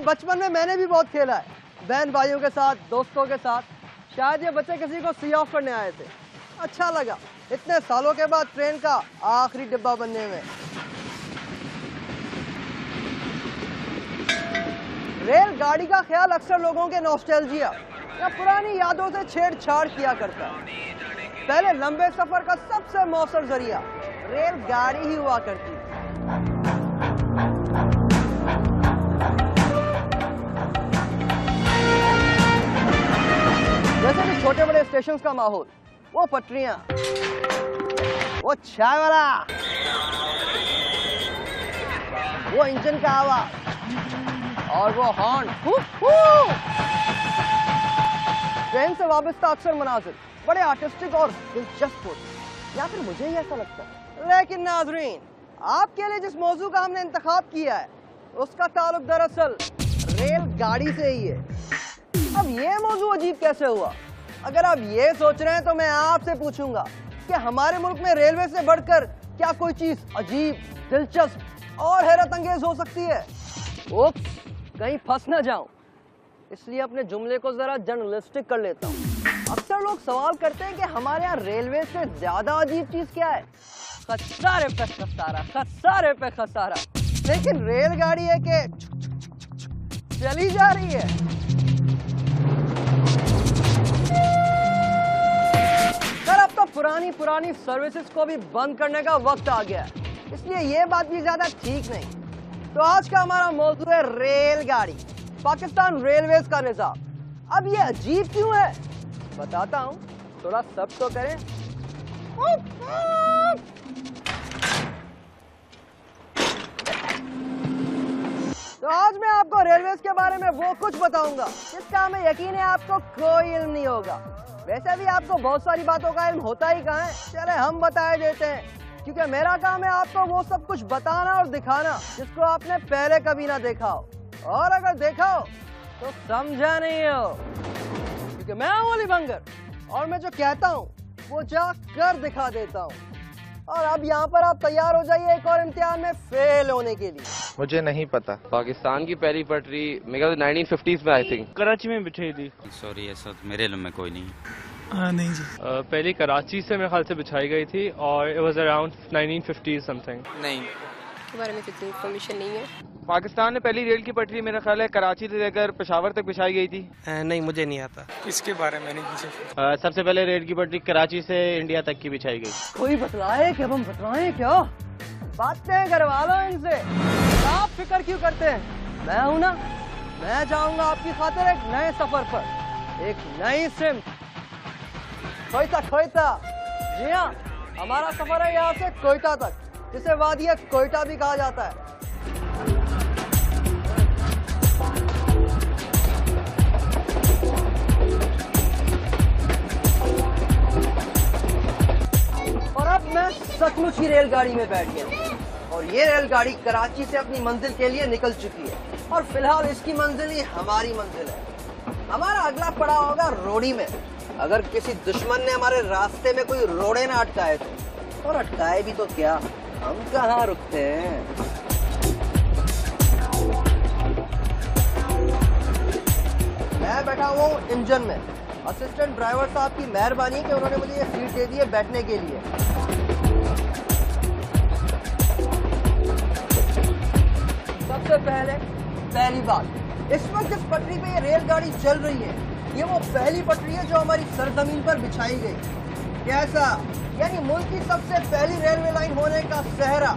बचपन में मैंने भी बहुत खेला है, बहन भाइयों के साथ, दोस्तों के साथ। शायद ये बच्चे किसी को सी ऑफ करने आए थे। अच्छा लगा इतने सालों के बाद ट्रेन का आखिरी डिब्बा बनने में। रेलगाड़ी का ख्याल अक्सर लोगों के नॉस्टैल्जिया या पुरानी यादों से छेड़छाड़ किया करता है। पहले लंबे सफर का सबसे मौसर जरिया रेलगाड़ी ही हुआ करती थी। जैसे कि छोटे बड़े स्टेशन का माहौल, वो पटरियां, वो चाय वाला, वो इंजन का आवाज और वो हॉर्न। ट्रेन से वाबस्ता अक्सर मनाजिर बड़े आर्टिस्टिक और दिलचस्प होते, या फिर मुझे ही ऐसा लगता है। लेकिन नाज़रीन, आपके लिए जिस मौजू का हमने इंतखाब किया है उसका ताल्लुक दरअसल रेलगाड़ी से ही है। अब ये मौजू अजीब कैसे हुआ? अगर आप ये सोच रहे हैं तो मैं आपसे पूछूंगा कि हमारे मुल्क में रेलवे से बढ़कर क्या कोई चीज अजीब, दिलचस्प और हैरत अंगेज हो सकती है? ओप्स, कहीं फंस ना जाऊं, इसलिए अपने जुमले को जरा जर्नलिस्टिक कर लेता हूं। अक्सर लोग सवाल करते हैं कि हमारे यहाँ रेलवे से ज्यादा अजीब चीज क्या है? खसारे पे खसारा, खसारे पे खसारा। लेकिन रेलगाड़ी है कि चली जा रही है। सर, अब तो पुरानी सर्विसेज को भी बंद करने का वक्त आ गया है, इसलिए ये बात भी ज्यादा ठीक नहीं। तो आज का हमारा मौजू है रेलगाड़ी, पाकिस्तान रेलवेज का निजाम। अब ये अजीब क्यों है बताता हूँ, थोड़ा सब तो करें। तो आज मैं आपको रेलवेज के बारे में वो कुछ बताऊंगा जिसका हमें यकीन है आपको कोई इल्म नहीं होगा। वैसे भी आपको बहुत सारी बातों का इल्म होता ही कहाँ है, चले हम बताए देते हैं, क्योंकि मेरा काम है आपको वो सब कुछ बताना और दिखाना जिसको आपने पहले कभी ना देखा हो, और अगर देखा हो तो समझा नहीं हो, क्योंकि मैं हूं अली बंगर और मैं जो कहता हूँ वो जा कर दिखा देता हूँ। और अब यहाँ पर आप तैयार हो जाइए एक और इम्तिहान में फेल होने के लिए। मुझे नहीं पता। पाकिस्तान की पहली पटरी मेरे 1950s में आई थिंक कराची में बिछाई थी। सॉरी, ऐसा मेरे इल्म में कोई नहीं है। नहीं जी। पहली कराची से मेरे ख्याल से बिछाई गई थी और इट वाज अराउंड 1950 समथिंग। नहीं, के बारे में इतनी इन्फॉर्मेशन नहीं है। पाकिस्तान में पहली रेल की पटरी मेरा ख्याल है कराची से लेकर पेशावर तक बिछाई गई थी। नहीं, मुझे नहीं आता। इसके बारे में नहीं मुझे। सबसे पहले रेल की पटरी कराची से इंडिया तक की बिछाई गई। कोई बतलाए कि हम बतलाएं क्या? बातें करवा लो इनसे, आप फिक्र क्यों करते हैं? मैं हूं ना, मैं जाऊंगा आपकी खातिर एक नए सफर पर, एक नई सिमत, कोयटा। जी हाँ, हमारा सफर है यहाँ से कोयटा तक, जिसे वादिया कोयटा भी कहा जाता है। और अब मैं सचमुच ही रेलगाड़ी में बैठ गया और ये रेलगाड़ी कराची से अपनी मंजिल के लिए निकल चुकी है, और फिलहाल इसकी मंजिल ही हमारी मंजिल है। हमारा अगला पड़ाव होगा रोड़ी में। अगर किसी दुश्मन ने हमारे रास्ते में कोई रोड़े ना अटकाए तो, और अटकाए भी तो क्या, हम कहाँ रुकते हैं। मैं बैठा हुआ हूँ इंजन में। असिस्टेंट ड्राइवर साहब की मेहरबानी कि उन्होंने मुझे ये सीट दे दी है बैठने के लिए। सबसे पहली बात, इस वक्त जिस पटरी पे ये रेलगाड़ी चल रही है, ये वो पहली पटरी है जो हमारी सरजमीन पर बिछाई गई। कैसा? यानी मुल्क की सबसे पहली रेलवे लाइन होने का सहरा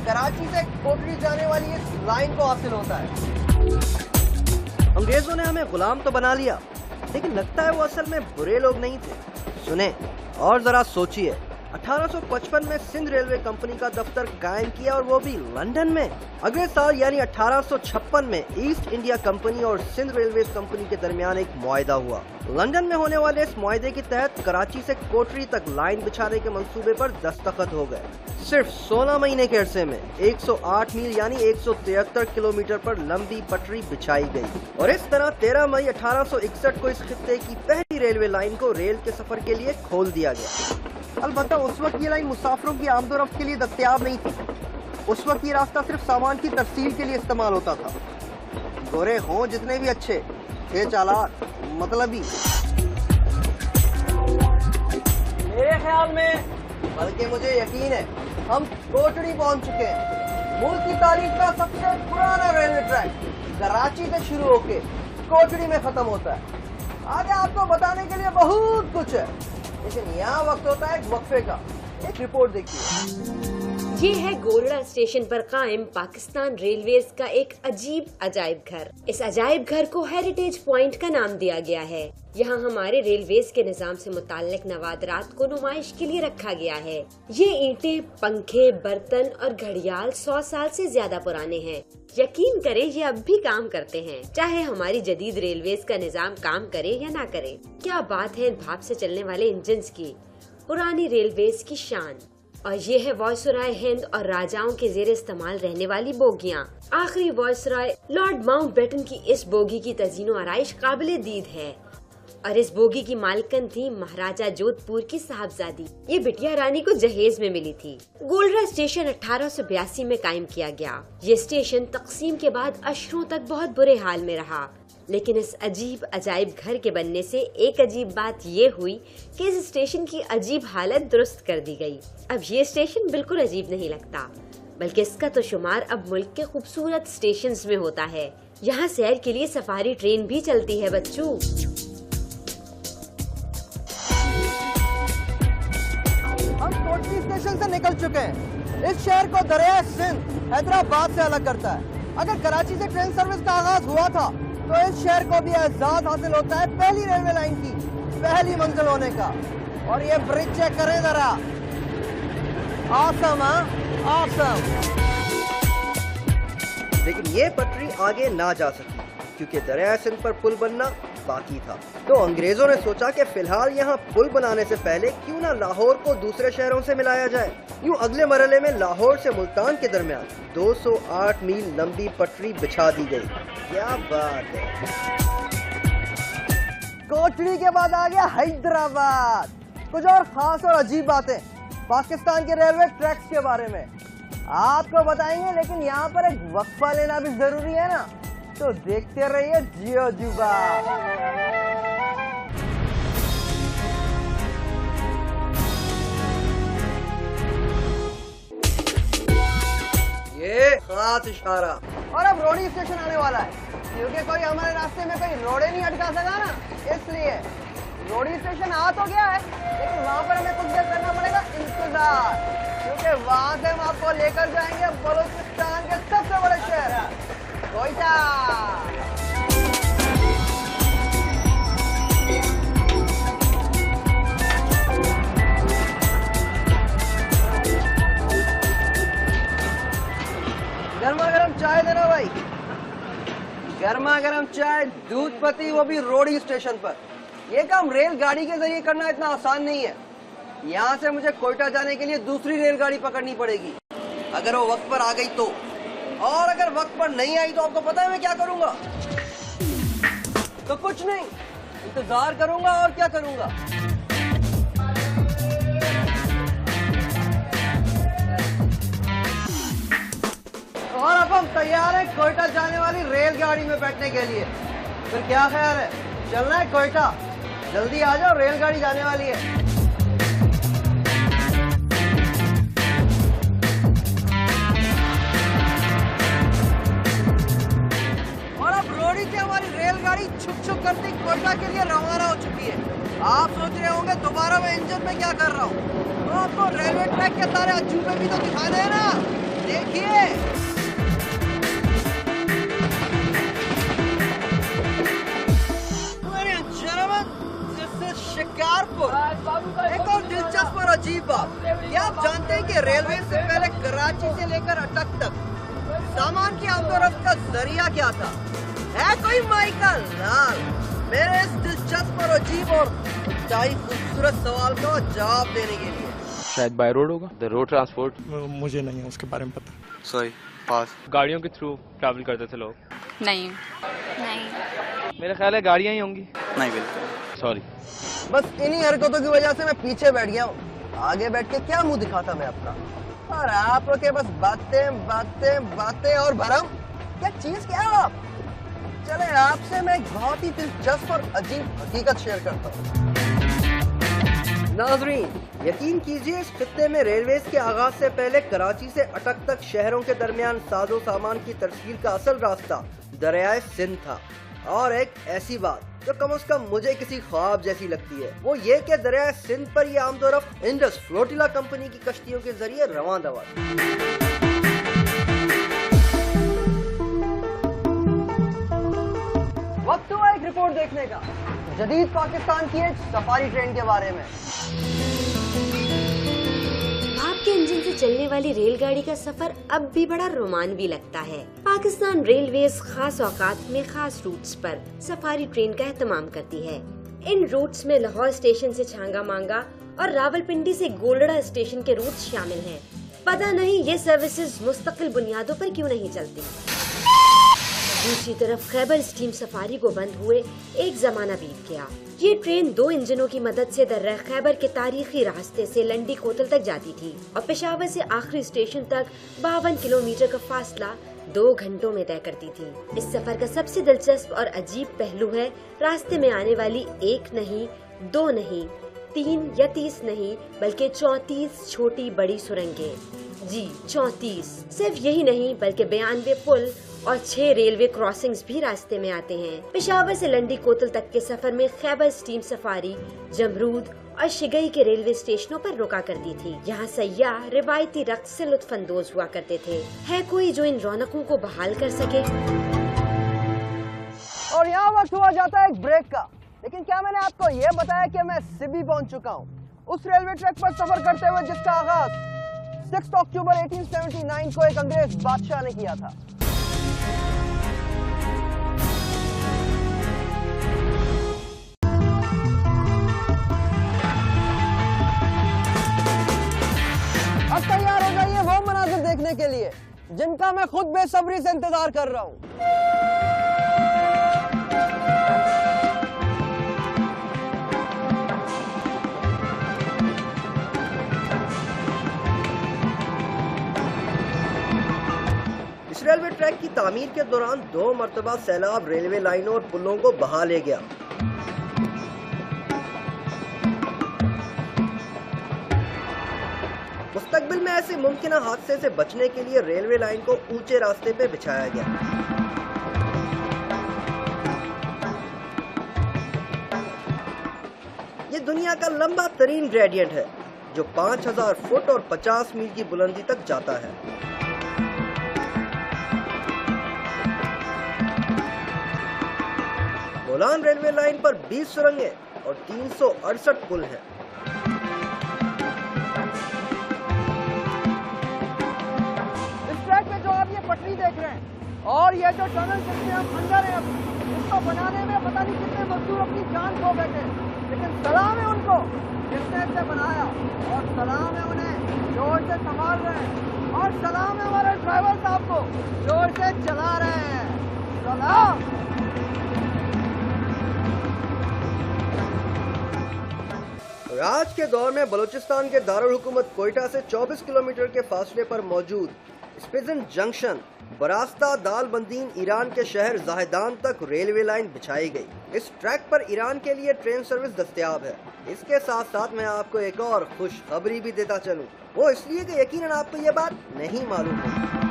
कराची से कोटरी जाने वाली इस लाइन को हासिल होता है। अंग्रेजों ने हमें गुलाम तो बना लिया, लेकिन लगता है वो असल में बुरे लोग नहीं थे। सुने और जरा सोचिए, 1855 में सिंध रेलवे कंपनी का दफ्तर कायम किया, और वो भी लंदन में। अगले साल यानी 1856 में ईस्ट इंडिया कंपनी और सिंध रेलवे कंपनी के दरमियान एक मुआहदा हुआ। लंदन में होने वाले इस मुआहदे के तहत कराची से कोटरी तक लाइन बिछाने के मंसूबे पर दस्तखत हो गए। सिर्फ 16 महीने के अरसे में 108 मील यानी 173 किलोमीटर पर लंबी पटरी बिछाई गई, और इस तरह 13 मई 1861 को इस खित्ते की पहली रेलवे लाइन को रेल के सफर के लिए खोल दिया गया। अलबत्ता उस वक्त ये लाइन मुसाफिरों की आमदोरफ्त के लिए दस्तयाब नहीं थी। उस वक्त ये रास्ता सिर्फ सामान की तरसील के लिए इस्तेमाल होता था। गोरे हों जितने भी अच्छे, थे चालाक, मतलबी। मेरे ख्याल में, बल्कि मुझे यकीन है, हम कोटड़ी पहुंच चुके हैं। मुल्क की तारीख का सबसे पुराना रेलवे ट्रैक कराची से शुरू होके कोटड़ी में खत्म होता है। आगे आपको बताने के लिए बहुत कुछ है, लेकिन यहाँ वक्त होता है एक वक्फे का। एक रिपोर्ट देखिए। ये है गोलड़ा स्टेशन पर कायम पाकिस्तान रेलवेज का एक अजीब अजायब घर। इस अजायब घर को हेरिटेज पॉइंट का नाम दिया गया है। यहाँ हमारे रेलवेज के निजाम से मुताल्लिक नवादरात को नुमाइश के लिए रखा गया है। ये ईंटें, पंखे, बर्तन और घड़ियाल 100 साल से ज्यादा पुराने हैं। यकीन करें ये अब भी काम करते हैं, चाहे हमारी जदीद रेलवेज का निजाम काम करे या ना करे। क्या बात है इन भाप से चलने वाले इंजन की, पुरानी रेलवेज की शान। और ये है वायसराय हिंद और राजाओं के जेर इस्तेमाल रहने वाली बोगियां। आखिरी वायसराय लॉर्ड माउंटबेटन की इस बोगी की तज़ीनो आराइश काबिले दीद है और इस बोगी की मालकन थी महाराजा जोधपुर की साहबजादी। ये बिटिया रानी को जहेज में मिली थी। गोलड़ा स्टेशन 1882 में कायम किया गया। ये स्टेशन तकसीम के बाद अशरों तक बहुत बुरे हाल में रहा, लेकिन इस अजीब अजायब घर के बनने से एक अजीब बात ये हुई कि इस स्टेशन की अजीब हालत दुरुस्त कर दी गई। अब ये स्टेशन बिल्कुल अजीब नहीं लगता, बल्कि इसका तो शुमार अब मुल्क के खूबसूरत स्टेशंस में होता है। यहाँ सैर के लिए सफारी ट्रेन भी चलती है बच्चों। हम कोटड़ी स्टेशन से निकल चुके हैं। इस शहर को दरिया सिंध हैदराबाद से अलग करता है। अगर कराची से ट्रेन सर्विस का आगाज हुआ था तो इस शहर को भी एजाज हासिल होता है पहली रेलवे लाइन की पहली मंजिल होने का। और ये ब्रिज चेक करें जरा, ऑसम, ऑसम। लेकिन ये पटरी आगे ना जा सकी क्योंकि दरिया सिंध पर पुल बनना बाकी था। तो अंग्रेजों ने सोचा कि फिलहाल यहाँ पुल बनाने से पहले क्यों ना लाहौर को दूसरे शहरों से मिलाया जाए। यूँ अगले मरहले में लाहौर से मुल्तान के दरमियान 208 मील लंबी पटरी बिछा दी गई। क्या बात है। कोटड़ी के बाद आ गया हैदराबाद। कुछ और खास और अजीब बातें पाकिस्तान के रेलवे ट्रैक्स के बारे में आपको बताएंगे, लेकिन यहाँ पर एक वक्फा लेना भी जरूरी है ना, तो देखते रहिए जियो जुबा। ये खास इशारा। और अब रोडी स्टेशन आने वाला है, क्योंकि कोई हमारे रास्ते में कोई रोडे नहीं अटका सका ना, इसलिए रोडी स्टेशन आ तो गया है, लेकिन वहाँ पर हमें कुछ देर करना पड़ेगा इंतजार, क्योंकि वहाँ से हम आपको लेकर जाएंगे बलूचिस्तान के सबसे बड़े शहर कोयटा। गर्मा गर्म चाय देना भाई, गर्मा गर्म चाय, दूध पत्ती, वो भी रोडी स्टेशन पर। ये काम रेलगाड़ी के जरिए करना इतना आसान नहीं है। यहाँ से मुझे कोयटा जाने के लिए दूसरी रेलगाड़ी पकड़नी पड़ेगी, अगर वो वक्त पर आ गई तो। और अगर वक्त पर नहीं आई तो आपको पता है मैं क्या करूंगा? तो कुछ नहीं, इंतजार करूंगा और क्या करूंगा। और अब हम तैयार हैं कोयटा जाने वाली रेलगाड़ी में बैठने के लिए। फिर क्या ख्याल है, चलना है कोयटा? जल्दी आ जाओ, रेलगाड़ी जाने वाली है। और अब रोडी से हमारी रेलगाड़ी छुप छुप करती कोयटा के लिए रवाना हो चुकी है। आप सोच रहे होंगे दोबारा मैं इंजन में क्या कर रहा हूँ, तो आपको रेलवे ट्रैक के सारे अजूबे भी तो दिखाने हैं ना, देखिए। शिकारपुर। एक और दिलचस्प और अजीब बात, क्या आप जानते हैं कि रेलवे से पहले कराची से लेकर अटक तक सामान की आमदोरफ्त का जरिया क्या था? है कोई माइकल लाल मेरे इस दिलचस्प और अजीब और इंतहाई खूबसूरत सवाल का जवाब देने के लिए? शायद बाय रोड होगा। The road transport. मुझे नहीं है उसके बारे में पता। सॉरी, पास। गाड़ियों के थ्रू ट्रैवल करते थे लोग। नहीं नहीं, मेरा ख्याल है गाड़ियाँ ही होंगी। नहीं, बिल्कुल सॉरी। बस इन्हीं हरकतों की वजह से मैं पीछे बैठ गया हूँ। आगे बैठ के क्या मुंह दिखाता मैं अपना, और आप के बस बातें बातें बातें और भरम। क्या चीज क्या हो आप? चले आपसे मैं एक बहुत ही दिलचस्प और अजीब हकीकत शेयर करता हूँ। नाजरीन, यकीन कीजिए इस खित्ते में रेलवेज के आगाज से पहले कराची से अटक तक शहरों के दरमियान साजो सामान की तरसील का असल रास्ता दरियाए सिंध था। और एक ऐसी बात जो कम से कम मुझे किसी ख्वाब जैसी लगती है, वो ये कि दरियाए सिंध पर ये आमदोरफ्त इंडस फ्लोटिला कंपनी की कश्तियों के जरिए रवां दवा। वक्त हुआ एक रिपोर्ट देखने का जदीद पाकिस्तान की एक सफारी ट्रेन के बारे में। भाप के इंजन से चलने वाली रेलगाड़ी का सफर अब भी बड़ा रोमांचक लगता है। पाकिस्तान रेलवेज खास औकात में खास रूट्स पर सफारी ट्रेन का एहतमाम करती है। इन रूट्स में लाहौर स्टेशन से छांगा मांगा और रावलपिंडी से गोलड़ा स्टेशन के रूट्स शामिल हैं। पता नहीं ये सर्विसेज मुस्तकिल बुनियादों पर क्यों नहीं चलती। दूसरी तरफ खैबर स्टीम सफारी को बंद हुए एक जमाना बीत गया। ये ट्रेन 2 इंजनों की मदद से दर्रा खैबर के तारीखी रास्ते से लंडी कोतल तक जाती थी और पेशावर से आखिरी स्टेशन तक 52 किलोमीटर का फासला 2 घंटों में तय करती थी। इस सफर का सबसे दिलचस्प और अजीब पहलू है रास्ते में आने वाली 1 नहीं, 2 नहीं, 3 या 30 नहीं, बल्कि 34 छोटी बड़ी सुरंगें। जी 34। सिर्फ यही नहीं बल्कि 92 पुल और 6 रेलवे क्रॉसिंग्स भी रास्ते में आते हैं। पेशावर से लंडी कोतल तक के सफर में खैबर स्टीम सफारी जमरूद और शिगई के रेलवे स्टेशनों पर रुका करती थी। यहाँ सयाह रिवायती रक्त से लुत्फानंदोज हुआ करते थे। है कोई जो इन रौनकों को बहाल कर सके? और यहाँ वक्त हुआ जाता है एक ब्रेक का। लेकिन क्या मैंने आपको ये बताया कि मैं सिबी पहुँच चुका हूँ, उस रेलवे ट्रैक पर सफर करते हुए जिसका आगाज 6 अक्टूबर 1879 को एक अंग्रेज बादशाह ने किया था। अब तैयार हो जाइए वो मनाजिर देखने के लिए जिनका मैं खुद बेसब्री से इंतजार कर रहा हूँ। इस रेलवे ट्रैक की तामीर के दौरान 2 मरतबा सैलाब रेलवे लाइनों और पुलों को बहा ले गया। मुस्तकबिल में ऐसे मुमकिन हादसे से बचने के लिए रेलवे लाइन को ऊंचे रास्ते पे बिछाया गया। ये दुनिया का लंबा तरीन ग्रेडियंट है जो 5000 फुट और 50 मील की बुलंदी तक जाता है। बोलान रेलवे लाइन पर 20 सुरंगें और 368 पुल हैं। इस ट्रैक पे जो आप ये पटरी देख रहे हैं और ये जो टनल जिसमें हम अंदर हैं, इसको बनाने में पता नहीं कितने मजदूर अपनी जान खो बैठे, लेकिन सलाम है उनको जिसने इसे बनाया और सलाम है उन्हें जो इसे संभाल रहे हैं और सलाम है हमारे ड्राइवर साहब को जो इसे चला रहे हैं। सलाम। आज के दौर में बलूचिस्तान के दारुल हुकूमत कोयटा से 24 किलोमीटर के फासले पर मौजूद स्पिजन जंक्शन बरास्ता दालबंदीन ईरान के शहर जाहिदान तक रेलवे लाइन बिछाई गई। इस ट्रैक पर ईरान के लिए ट्रेन सर्विस दस्तयाब है। इसके साथ साथ मैं आपको एक और खुशखबरी भी देता चलूं, वो इसलिए कि यकीनन आपको ये बात नहीं मालूम है।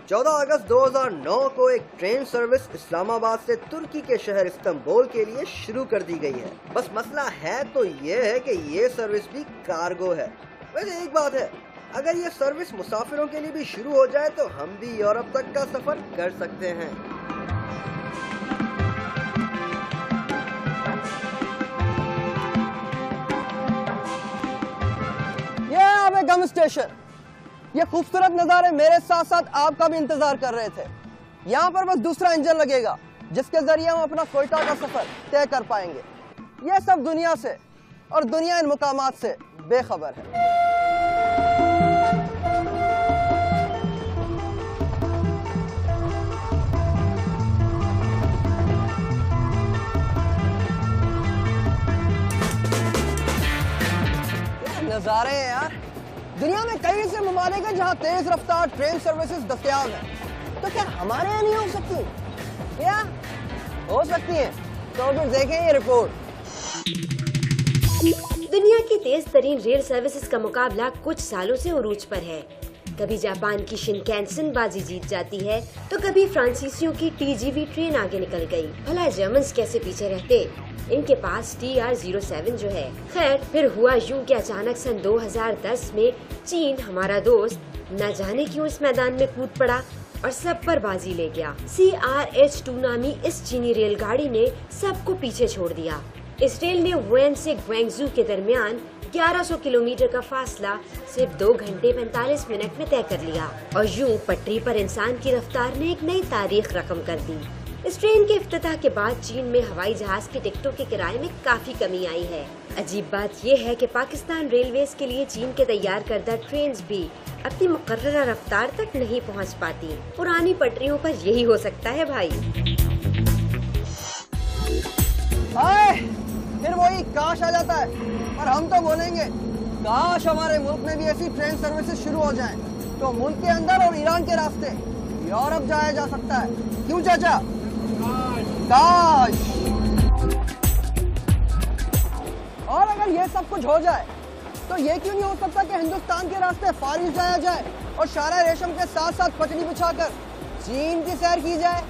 14 अगस्त 2009 को एक ट्रेन सर्विस इस्लामाबाद से तुर्की के शहर इस्तांबुल के लिए शुरू कर दी गई है। बस मसला है तो ये है कि ये सर्विस भी कार्गो है। वैसे एक बात है, अगर ये सर्विस मुसाफिरों के लिए भी शुरू हो जाए तो हम भी यूरोप तक का सफर कर सकते हैं। ये है गम स्टेशन। ये खूबसूरत नज़ारे मेरे साथ साथ आपका भी इंतजार कर रहे थे। यहाँ पर बस दूसरा इंजन लगेगा जिसके जरिए हम अपना कोयटा का सफर तय कर पाएंगे। ये सब दुनिया से और दुनिया इन मुकामात से बेखबर है। नज़ारे हैं यार। दुनिया में कई ऐसे ममालिक हैं जहाँ तेज रफ्तार ट्रेन सर्विसेज दस्तयाब है तो क्या हमारे यहाँ नहीं हो सकती? क्या हो सकती है? तो फिर देखें ये रिपोर्ट। दुनिया की तेज तरीन रेल सर्विसेज का मुकाबला कुछ सालों से उरूज पर है। कभी जापान की शिनकैंसन बाजी जीत जाती है तो कभी फ्रांसीसियों की TGV ट्रेन आगे निकल गई। भला जर्मन्स कैसे पीछे रहते? इनके पास TR-07 जो है। खैर फिर हुआ यूं कि अचानक सन 2010 में चीन हमारा दोस्त न जाने क्यों इस मैदान में कूद पड़ा और सब पर बाजी ले गया। CRH-2 नामी इस चीनी रेलगाड़ी ने सबको पीछे छोड़ दिया। इस रेल ने वुहान से ग्वांगझू के दरमियान 1100 किलोमीटर का फासला सिर्फ 2 घंटे 45 मिनट में तय कर लिया और यूं पटरी पर इंसान की रफ्तार ने एक नई तारीख रकम कर दी। इस ट्रेन के इफ्तिताह के बाद चीन में हवाई जहाज की टिकटों के किराए में काफी कमी आई है। अजीब बात ये है कि पाकिस्तान रेलवेज के लिए चीन के तैयार करदा ट्रेन भी अपनी मुकर्ररा रफ्तार तक नहीं पहुंच पाती। पुरानी पटरियों पर यही हो सकता है भाई। फिर वही काश आ जाता है, और हम तो बोलेंगे काश हमारे मुल्क में भी ऐसी ट्रेन सर्विसेज शुरू हो जाएं, तो मुल्क के अंदर और ईरान के रास्ते यूरोप जाया जा सकता है। क्यों चाचा? काश। और अगर ये सब कुछ हो जाए तो ये क्यों नहीं हो सकता कि हिंदुस्तान के रास्ते फारिस जाया जाए और शारा रेशम के साथ साथ पटरी बिछाकर चीन की सैर की जाए,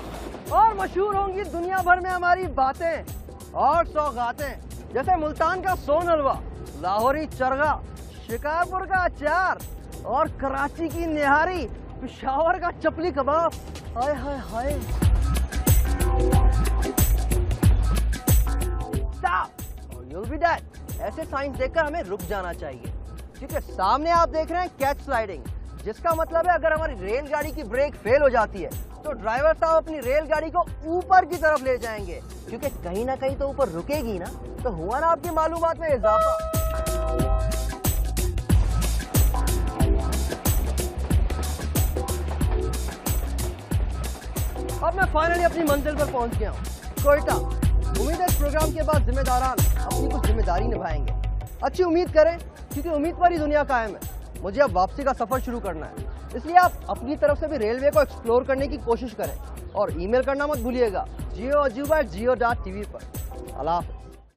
और मशहूर होंगी दुनिया भर में हमारी बातें और सौगातें, जैसे मुल्तान का सोन हलवा, लाहौरी चरगा, शिकारपुर का अचार और कराची की निहारी, पेशावर का चपली कबाब। हाय हाय हाय। Stop or you'll be dead। ऐसे साइंस देखकर हमें रुक जाना चाहिए, क्योंकि सामने आप देख रहे हैं कैच स्लाइडिंग, जिसका मतलब है अगर हमारी रेलगाड़ी की ब्रेक फेल हो जाती है तो ड्राइवर साहब अपनी रेलगाड़ी को ऊपर की तरफ ले जाएंगे, क्योंकि कहीं ना कहीं तो ऊपर रुकेगी ना। तो हुआ ना आपकी मालूमात में इजाफा। अब मैं फाइनली अपनी मंजिल पर पहुंच गया हूँ, कोयटा। उम्मीद है इस प्रोग्राम के बाद जिम्मेदारान अपनी कुछ जिम्मेदारी निभाएंगे। अच्छी उम्मीद करें, क्योंकि उम्मीद पर ही दुनिया कायम है। मुझे अब वापसी का सफर शुरू करना है, इसलिए आप अपनी तरफ से भी रेलवे को एक्सप्लोर करने की कोशिश करें और ईमेल करना मत भूलिएगा geo@geo.tv पर। अल्लाह हाफ़िज़।